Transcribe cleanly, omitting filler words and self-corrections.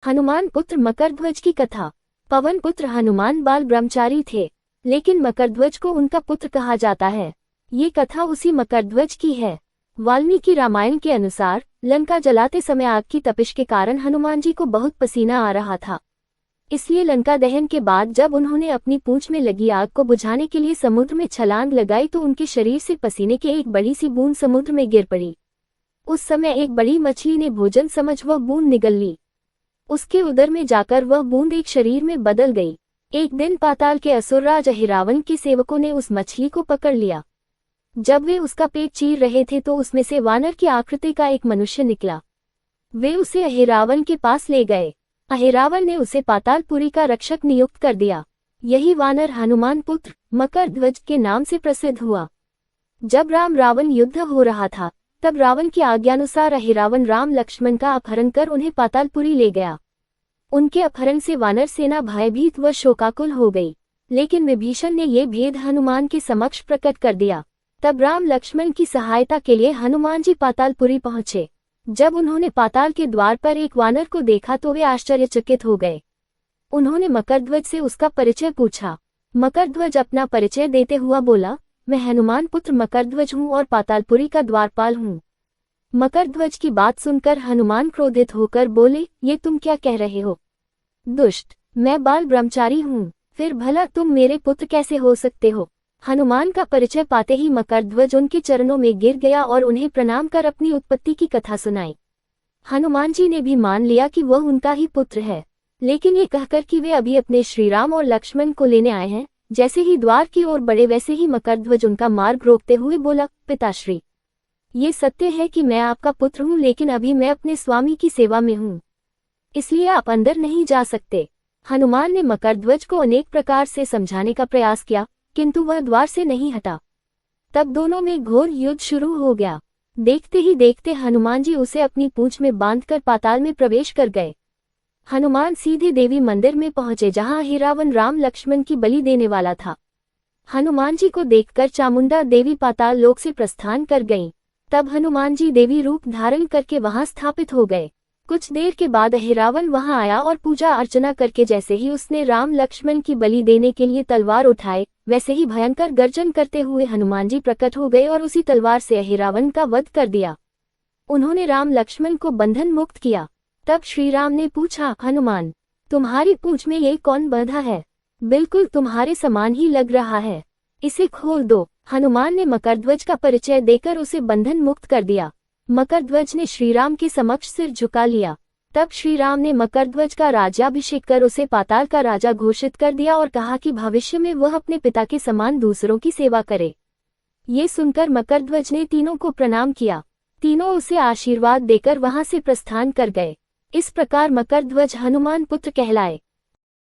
हनुमान पुत्र मकरध्वज की कथा। पवन पुत्र हनुमान बाल ब्रह्मचारी थे, लेकिन मकरध्वज को उनका पुत्र कहा जाता है। ये कथा उसी मकरध्वज की है। वाल्मीकि रामायण के अनुसार लंका जलाते समय आग की तपिश के कारण हनुमान जी को बहुत पसीना आ रहा था। इसलिए लंका दहन के बाद जब उन्होंने अपनी पूंछ में लगी आग को बुझाने के लिए समुद्र में छलांग लगाई तो उनके शरीर से पसीने की एक बड़ी सी बूंद समुद्र में गिर पड़ी। उस समय एक बड़ी मछली ने भोजन समझ वह बूंद निगल ली। उसके उदर में जाकर वह बूंद एक शरीर में बदल गई। एक दिन पाताल के असुरराज अहिरावण के सेवकों ने उस मछली को पकड़ लिया। जब वे उसका पेट चीर रहे थे तो उसमें से वानर की आकृति का एक मनुष्य निकला। वे उसे अहिरावण के पास ले गए। अहिरावण ने उसे पातालपुरी का रक्षक नियुक्त कर दिया। यही वानर हनुमान पुत्र मकरध्वज के नाम से प्रसिद्ध हुआ। जब राम रावण युद्ध हो रहा था तब रावण की आज्ञानुसार अहिरावण राम लक्ष्मण का अपहरण कर उन्हें पातालपुरी ले गया। उनके अपहरण से वानर सेना भयभीत व शोकाकुल हो गई, लेकिन विभीषण ने ये भेद हनुमान के समक्ष प्रकट कर दिया। तब राम लक्ष्मण की सहायता के लिए हनुमान जी पातालपुरी पहुंचे। जब उन्होंने पाताल के द्वार पर एक वानर को देखा तो वे आश्चर्यचकित हो गए। उन्होंने मकरध्वज से उसका परिचय पूछा। मकरध्वज अपना परिचय देते हुआ बोला, मैं हनुमान पुत्र मकरध्वज हूँ और पातालपुरी का द्वारपाल हूँ। मकरध्वज की बात सुनकर हनुमान क्रोधित होकर बोले, ये तुम क्या कह रहे हो? दुष्ट, मैं बाल ब्रह्मचारी हूँ, फिर भला तुम मेरे पुत्र कैसे हो सकते हो? हनुमान का परिचय पाते ही मकरध्वज उनके चरणों में गिर गया और उन्हें प्रणाम कर अपनी उत्पत्ति की कथा सुनाई। हनुमान जी ने भी मान लिया कि वह उनका ही पुत्र है, लेकिन ये कहकर कि वे अभी अपने श्रीराम और लक्ष्मण को लेने आए हैं। जैसे ही द्वार की ओर बढ़े वैसे ही मकरध्वज उनका मार्ग रोकते हुए बोला, पिताश्री, ये सत्य है कि मैं आपका पुत्र हूँ, लेकिन अभी मैं अपने स्वामी की सेवा में हूँ, इसलिए आप अंदर नहीं जा सकते। हनुमान ने मकरध्वज को अनेक प्रकार से समझाने का प्रयास किया, किंतु वह द्वार से नहीं हटा। तब दोनों में घोर युद्ध शुरू हो गया। देखते ही देखते हनुमान जी उसे अपनी पूंछ में बांधकर पाताल में प्रवेश कर गए। हनुमान सीधे देवी मंदिर में पहुंचे, जहां अहिरावण राम लक्ष्मण की बलि देने वाला था। हनुमान जी को देखकर चामुंडा देवी पाताल लोक से प्रस्थान कर गईं। तब हनुमान जी देवी रूप धारण करके वहां स्थापित हो गए। कुछ देर के बाद अहिरावण वहां आया और पूजा अर्चना करके जैसे ही उसने राम लक्ष्मण की बलि देने के लिए तलवार उठाए, वैसे ही भयंकर गर्जन करते हुए हनुमान जी प्रकट हो गए और उसी तलवार से अहिरावण का वध कर दिया। उन्होंने राम लक्ष्मण को बंधन मुक्त किया। तब श्री राम ने पूछा, हनुमान, तुम्हारी पूंछ में ये कौन बंधा है? बिल्कुल तुम्हारे समान ही लग रहा है, इसे खोल दो। हनुमान ने मकरध्वज का परिचय देकर उसे बंधन मुक्त कर दिया। मकरध्वज ने श्रीराम के समक्ष सिर झुका लिया। तब श्रीराम ने मकरध्वज का राज्याभिषेक कर उसे पाताल का राजा घोषित कर दिया और कहा कि भविष्य में वह अपने पिता के समान दूसरों की सेवा करे। ये सुनकर मकरध्वज ने तीनों को प्रणाम किया। तीनों उसे आशीर्वाद देकर वहां से प्रस्थान कर गए। इस प्रकार मकरध्वज हनुमान पुत्र कहलाए।